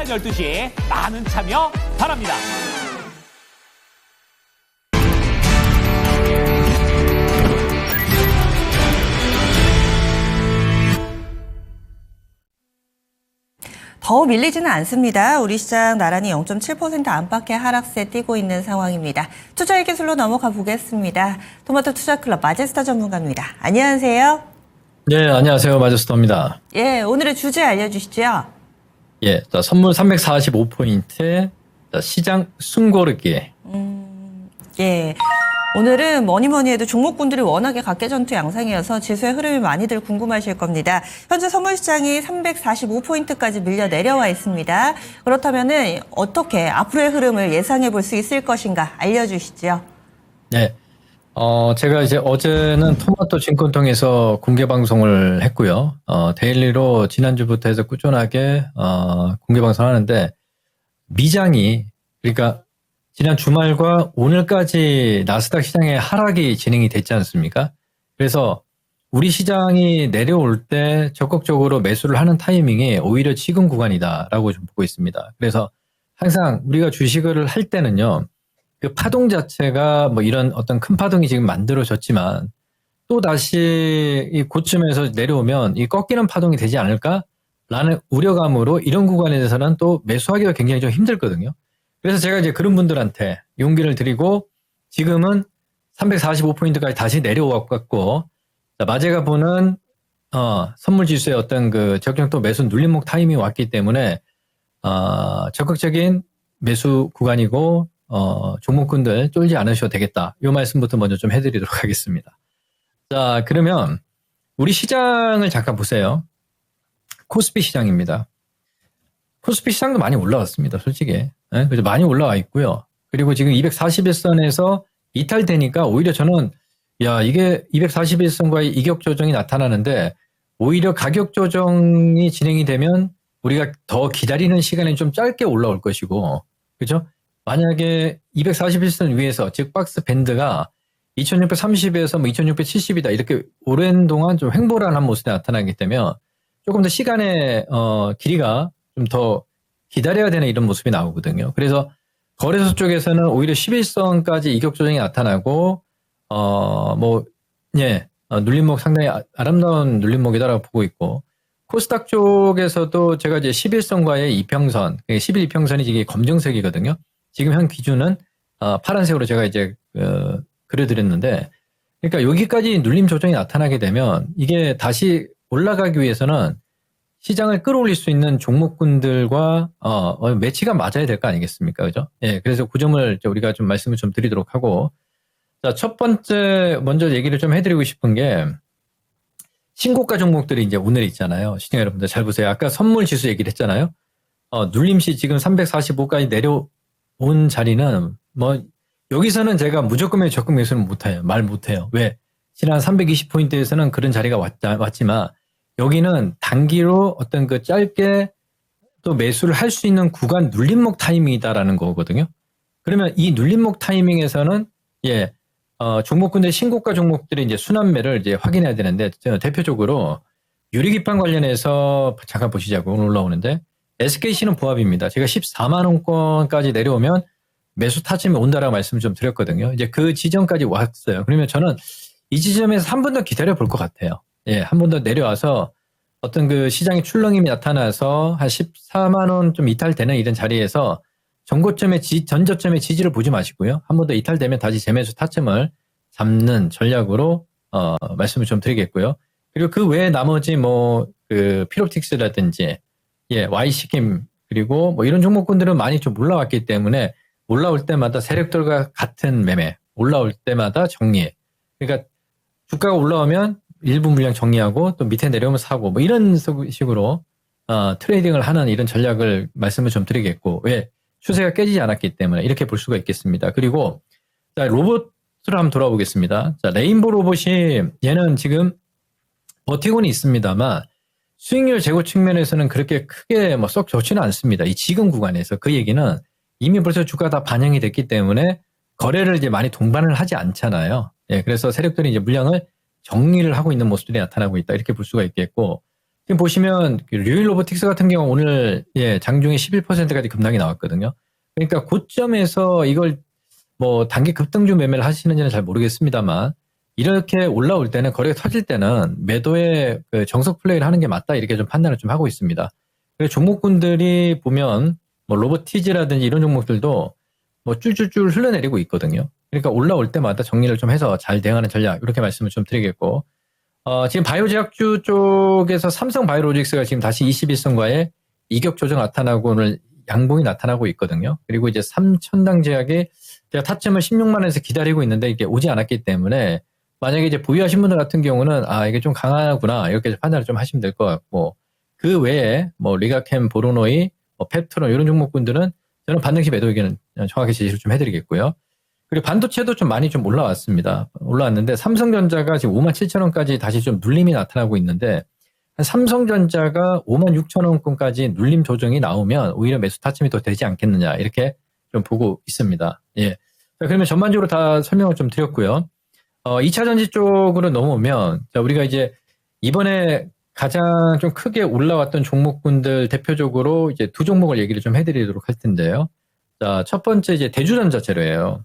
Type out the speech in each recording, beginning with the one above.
12시 많은 참여 바랍니다. 더 밀리지는 않습니다. 우리 시장 나란히 0.7% 안팎의 하락세 띄고 있는 상황입니다. 투자의 기술로 넘어가 보겠습니다. 토마토 투자클럽 마제스타 전문가입니다. 안녕하세요. 네, 안녕하세요. 마제스타입니다. 예, 오늘의 주제 알려주시죠. 예, 자, 선물 345포인트, 시장 숨고르기. 예. 오늘은 뭐니 해도 종목군들이 워낙에 각계전투 양상이어서 지수의 흐름이 많이들 궁금하실 겁니다. 현재 선물시장이 345포인트까지 밀려 내려와 있습니다. 그렇다면은 어떻게 앞으로의 흐름을 예상해 볼 수 있을 것인가 알려주시죠. 네. 제가 이제 어제는 토마토 증권통해서 공개 방송을 했고요. 데일리로 지난주부터 해서 꾸준하게, 공개 방송을 하는데, 미장이, 그러니까 지난 주말과 오늘까지 나스닥 시장의 하락이 진행이 됐지 않습니까? 그래서 우리 시장이 내려올 때 적극적으로 매수를 하는 타이밍이 오히려 지금 구간이다라고 좀 보고 있습니다. 그래서 항상 우리가 주식을 할 때는요, 그 파동 자체가 뭐 이런 어떤 큰 파동이 지금 만들어졌지만 또 다시 이 고점에서 내려오면 이 꺾이는 파동이 되지 않을까라는 우려감으로 이런 구간에 대해서는 또 매수하기가 굉장히 좀 힘들거든요. 그래서 제가 이제 그런 분들한테 용기를 드리고 지금은 345포인트까지 다시 내려왔고, 마제가 보는, 선물 지수의 어떤 그 적정도 매수 눌림목 타이밍이 왔기 때문에, 적극적인 매수 구간이고, 종목군들 쫄지 않으셔도 되겠다. 이 말씀부터 먼저 좀 해드리도록 하겠습니다. 자, 그러면 우리 시장을 잠깐 보세요. 코스피 시장입니다. 코스피 시장도 많이 올라왔습니다, 솔직히. 네? 그래서 많이 올라와 있고요. 그리고 지금 241선에서 이탈되니까 오히려 저는, 야, 이게 241선과의 이격 조정이 나타나는데, 오히려 가격 조정이 진행이 되면 우리가 더 기다리는 시간이 좀 짧게 올라올 것이고, 그죠? 만약에 241선 위에서, 즉, 박스 밴드가 2630에서 뭐 2670이다. 이렇게 오랜 동안 좀 횡보를 모습이 나타나기 때문에 조금 더 시간의, 길이가 좀 더 기다려야 되는 이런 모습이 나오거든요. 그래서 거래소 쪽에서는 오히려 11선까지 이격 조정이 나타나고, 눌림목 상당히 아름다운 눌림목이다라고 보고 있고, 코스닥 쪽에서도 제가 이제 11선과의 이평선, 11 이평선이 이게 검정색이거든요. 지금 현 기준은, 파란색으로 제가 이제, 그려드렸는데, 그러니까 여기까지 눌림 조정이 나타나게 되면 이게 다시 올라가기 위해서는 시장을 끌어올릴 수 있는 종목군들과 매치가 맞아야 될 거 아니겠습니까? 그죠? 예, 그래서 그 점을 우리가 좀 말씀을 좀 드리도록 하고, 자, 첫 번째 먼저 얘기를 좀 해드리고 싶은 게 신고가 종목들이 이제 오늘 있잖아요. 시청 여러분들 잘 보세요. 아까 선물 지수 얘기를 했잖아요. 눌림시 지금 345까지 내려온 자리는 뭐 여기서는 제가 무조건 적금 매수는 못해요. 말 못해요. 왜? 지난 320포인트에서는 그런 자리가 왔지만 여기는 단기로 어떤 그 짧게 또 매수를 할 수 있는 구간 눌림목 타이밍이다라는 거거든요. 그러면 이 눌림목 타이밍에서는 종목군들 신고가 종목들의 이제 순환매를 이제 확인해야 되는데, 대표적으로 유리기판 관련해서 잠깐 보시자고. 오늘 올라오는데 SKC는 보합입니다. 제가 14만 원권까지 내려오면 매수 타점이 온다라고 말씀을 좀 드렸거든요. 이제 그 지점까지 왔어요. 그러면 저는 이 지점에서 한 번 더 기다려 볼 것 같아요. 예, 한 번 더 내려와서 어떤 그 시장의 출렁임이 나타나서 한 14만 원 좀 이탈되는 이런 자리에서 전저점의 지지를 보지 마시고요. 한 번 더 이탈되면 다시 재매수 타점을 잡는 전략으로, 말씀을 좀 드리겠고요. 그리고 그 외에 나머지 그 피롭틱스라든지, YC킴, 그리고 뭐 이런 종목군들은 많이 좀 올라왔기 때문에 올라올 때마다 세력들과 같은 매매, 올라올 때마다 정리. 그러니까 주가가 올라오면 일부 물량 정리하고 또 밑에 내려오면 사고 뭐 이런 식으로 트레이딩을 하는 이런 전략을 말씀을 좀 드리겠고, 왜? 추세가 깨지지 않았기 때문에 이렇게 볼 수가 있겠습니다. 그리고 자, 로봇을 한번 돌아보겠습니다. 자, 레인보 로봇이 얘는 지금 버티고는 있습니다만 수익률 제고 측면에서는 그렇게 크게 뭐 썩 좋지는 않습니다. 이 지금 구간에서. 그 얘기는 이미 벌써 주가가 다 반영이 됐기 때문에 거래를 이제 많이 동반을 하지 않잖아요. 예, 그래서 세력들이 이제 물량을 정리를 하고 있는 모습들이 나타나고 있다. 이렇게 볼 수가 있겠고, 지금 보시면 류일 로보틱스 같은 경우 오늘 장중에 11%까지 급락이 나왔거든요. 그러니까 고점에서 이걸 뭐 단기 급등주 매매를 하시는지는 잘 모르겠습니다만 이렇게 올라올 때는 거래가 터질 때는 매도의 그 정석 플레이를 하는 게 맞다 이렇게 좀 판단을 좀 하고 있습니다. 그리고 종목군들이 보면 뭐 로보티즈라든지 이런 종목들도 뭐 쫄쫄쫄 흘러내리고 있거든요. 그러니까 올라올 때마다 정리를 좀 해서 잘 대응하는 전략 이렇게 말씀을 좀 드리겠고 지금 바이오제약주 쪽에서 삼성바이오로직스가 지금 다시 21선과의 이격 조정 나타나고 오늘 양봉이 나타나고 있거든요. 그리고 이제 삼천당 제약이 제가 타점을 16만 원에서 기다리고 있는데 이게 오지 않았기 때문에 만약에 이제 보유하신 분들 같은 경우는 이게 좀 강하구나 이렇게 판단을 좀 하시면 될 것 같고 그 외에 뭐 리가캠, 보로노이, 펩트론 이런 종목군들은 저는 반등시 매도 의견은 정확히 제시를 좀 해드리겠고요. 그리고 반도체도 좀 많이 좀 올라왔습니다. 올라왔는데 삼성전자가 지금 57,000원까지 다시 좀 눌림이 나타나고 있는데 삼성전자가 56,000원권까지 눌림 조정이 나오면 오히려 매수 타점이 더 되지 않겠느냐 이렇게 좀 보고 있습니다. 예. 자, 그러면 전반적으로 다 설명을 좀 드렸고요. 2차 전지 쪽으로 넘어오면 자, 우리가 이제 이번에 가장 좀 크게 올라왔던 종목군들 대표적으로 이제 두 종목을 얘기를 좀 해드리도록 할 텐데요. 자, 첫 번째 이제 대주전자 재료예요.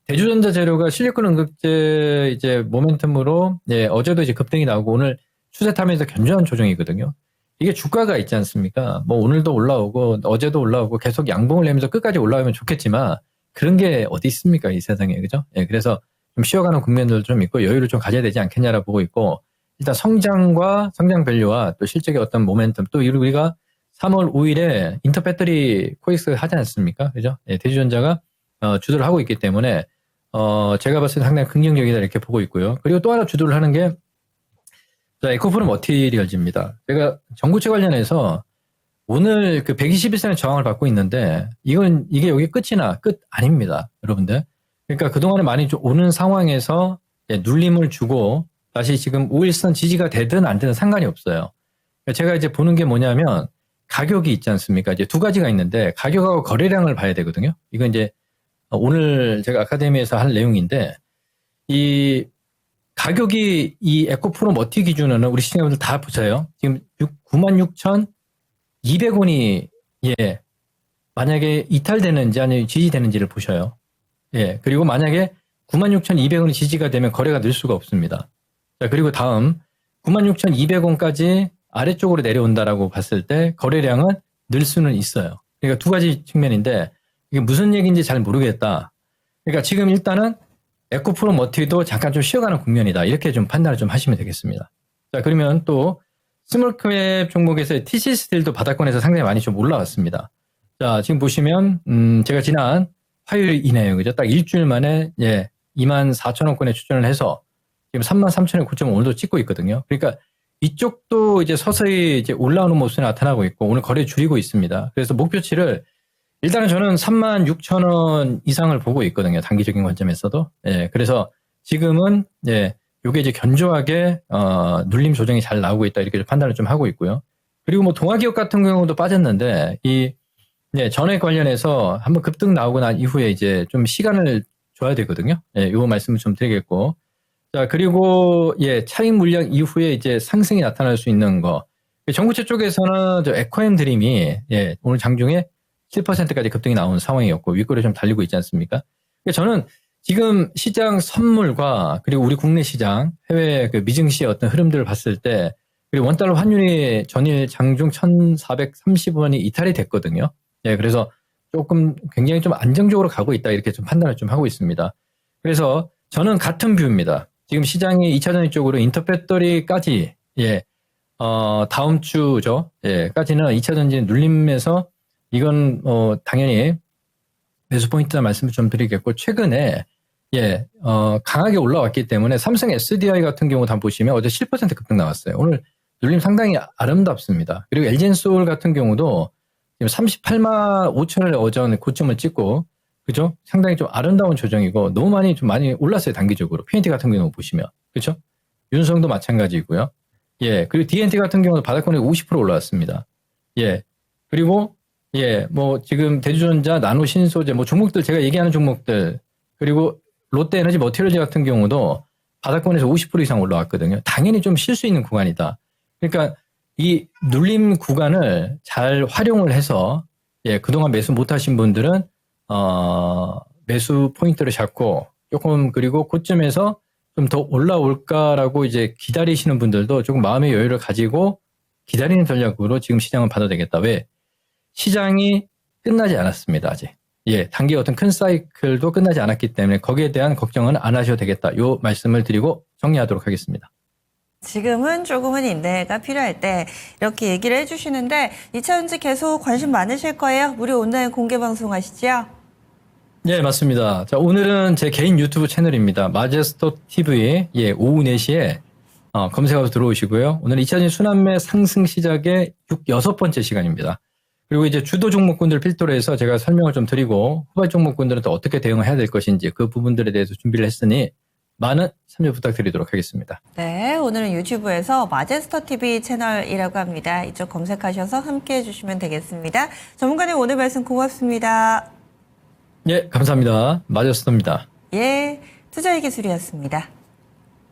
대주전자 재료가 실리콘 응급제 이제 모멘텀으로 어제도 이제 급등이 나오고 오늘 추세 타면서 견조한 조정이거든요. 이게 주가가 있지 않습니까? 뭐 오늘도 올라오고 어제도 올라오고 계속 양봉을 내면서 끝까지 올라오면 좋겠지만 그런 게 어디 있습니까? 이 세상에. 그죠? 그래서 좀 쉬어가는 국면들도 좀 있고 여유를 좀 가져야 되지 않겠냐라고 보고 있고 일단 성장과 성장 밸류와 또 실적의 어떤 모멘텀 또 우리가 3월 5일에 인터배터리 코엑스 하지 않습니까? 그죠? 대주전자가 주도를 하고 있기 때문에 제가 봤을 때 상당히 긍정적이다 이렇게 보고 있고요. 그리고 또 하나 주도를 하는 게 에코프로 머티리얼즈입니다. 제가 전구체 관련해서 오늘 그 121선의 저항을 받고 있는데 이게 여기 끝이나 끝 아닙니다. 여러분들. 그러니까 그동안에 많이 좀 오는 상황에서 눌림을 주고 다시 지금 5일선 지지가 되든 안 되든 상관이 없어요. 제가 이제 보는 게 뭐냐면 가격이 있지 않습니까? 이제 두 가지가 있는데 가격하고 거래량을 봐야 되거든요. 이건 이제 오늘 제가 아카데미에서 할 내용인데 이 가격이 이 에코프로 머티 기준으로는 우리 시청자분들 다 보세요. 지금 96,200원이 만약에 이탈되는지 아니면 지지되는지를 보셔요. 그리고 만약에 96,200원이 지지가 되면 거래가 늘 수가 없습니다. 자, 그리고 다음 96,200원까지 아래쪽으로 내려온다라고 봤을 때 거래량은 늘 수는 있어요. 그러니까 두 가지 측면인데 이게 무슨 얘기인지 잘 모르겠다. 그러니까 지금 일단은 에코프로 머티도 잠깐 좀 쉬어가는 국면이다. 이렇게 좀 판단을 좀 하시면 되겠습니다. 자, 그러면 또 스몰캡 종목에서 TC 스틸도 바닥권에서 상당히 많이 좀 올라왔습니다. 자, 지금 보시면 제가 지난 화요일이네요. 그죠? 딱 일주일 만에 24,000원권에 추천을 해서 지금 33,000원 고점을 오늘도 찍고 있거든요. 그러니까 이쪽도 이제 서서히 이제 올라오는 모습이 나타나고 있고 오늘 거래 줄이고 있습니다. 그래서 목표치를 일단은 저는 36,000원 이상을 보고 있거든요. 단기적인 관점에서도. 그래서 지금은 요게 이제 견조하게 눌림 조정이 잘 나오고 있다 이렇게 판단을 좀 하고 있고요. 그리고 뭐 동아기업 같은 경우도 빠졌는데 전액 관련해서 한번 급등 나오고 난 이후에 이제 좀 시간을 줘야 되거든요. 요 말씀을 좀 드리겠고. 자, 그리고 차익 물량 이후에 이제 상승이 나타날 수 있는 거. 전구체 쪽에서는 저 에코엠 드림이 오늘 장중에 7%까지 급등이 나온 상황이었고 윗골에 좀 달리고 있지 않습니까? 저는 지금 시장 선물과 그리고 우리 국내 시장 해외 그 미증시의 어떤 흐름들을 봤을 때 그리고 원달러 환율이 전일 장중 1,430원이 이탈이 됐거든요. 그래서 조금 굉장히 좀 안정적으로 가고 있다 이렇게 좀 판단을 좀 하고 있습니다. 그래서 저는 같은 뷰입니다. 지금 시장이 2차전지 쪽으로 인터배터리까지 다음 주죠. 까지는 2차전지 눌림에서 이건 당연히 매수 포인트나 말씀을 좀 드리겠고 최근에 강하게 올라왔기 때문에 삼성 SDI 같은 경우 다 보시면 어제 7% 급등 나왔어요. 오늘 눌림 상당히 아름답습니다. 그리고 LG엔솔 같은 경우도 지금 38만 5천원의 어전 고점을 찍고 그죠? 상당히 좀 아름다운 조정이고 너무 많이 올랐어요. 단기적으로. PNT 같은 경우 보시면 그렇죠? 윤성도 마찬가지고요. 그리고 DNT 같은 경우도 바닥권에 50% 올라왔습니다. 그리고 뭐 지금 대주전자, 나노신소재 뭐 종목들 제가 얘기하는 종목들 그리고 롯데에너지 머티리얼즈 같은 경우도 바닥권에서 50% 이상 올라왔거든요. 당연히 좀 쉴 수 있는 구간이다. 그러니까 이 눌림 구간을 잘 활용을 해서 예, 그동안 매수 못하신 분들은 매수 포인트를 잡고 조금 그리고 고점에서 좀 더 올라올까라고 이제 기다리시는 분들도 조금 마음의 여유를 가지고 기다리는 전략으로 지금 시장은 봐도 되겠다. 왜? 시장이 끝나지 않았습니다. 아직. 예, 단기 어떤 큰 사이클도 끝나지 않았기 때문에 거기에 대한 걱정은 안 하셔도 되겠다. 요 말씀을 드리고 정리하도록 하겠습니다. 지금은 조금은 인내가 필요할 때 이렇게 얘기를 해주시는데 2차전지 계속 관심 많으실 거예요. 무료 온라인 공개 방송 하시죠? 예, 맞습니다. 자, 오늘은 제 개인 유튜브 채널입니다. 마제스터 TV, 예, 오후 4시에 검색하고 들어오시고요. 오늘 2차전지 순환매 상승 시작의 6번째 시간입니다. 그리고 이제 주도 종목군들 필두로 해서 제가 설명을 좀 드리고 후발 종목군들은 또 어떻게 대응을 해야 될 것인지 그 부분들에 대해서 준비를 했으니 많은 참여 부탁드리도록 하겠습니다. 네, 오늘은 유튜브에서 마제스터 TV 채널이라고 합니다. 이쪽 검색하셔서 함께 해주시면 되겠습니다. 전문가님 오늘 말씀 고맙습니다. 예, 감사합니다. 마제스터입니다. 예, 투자의 기술이었습니다.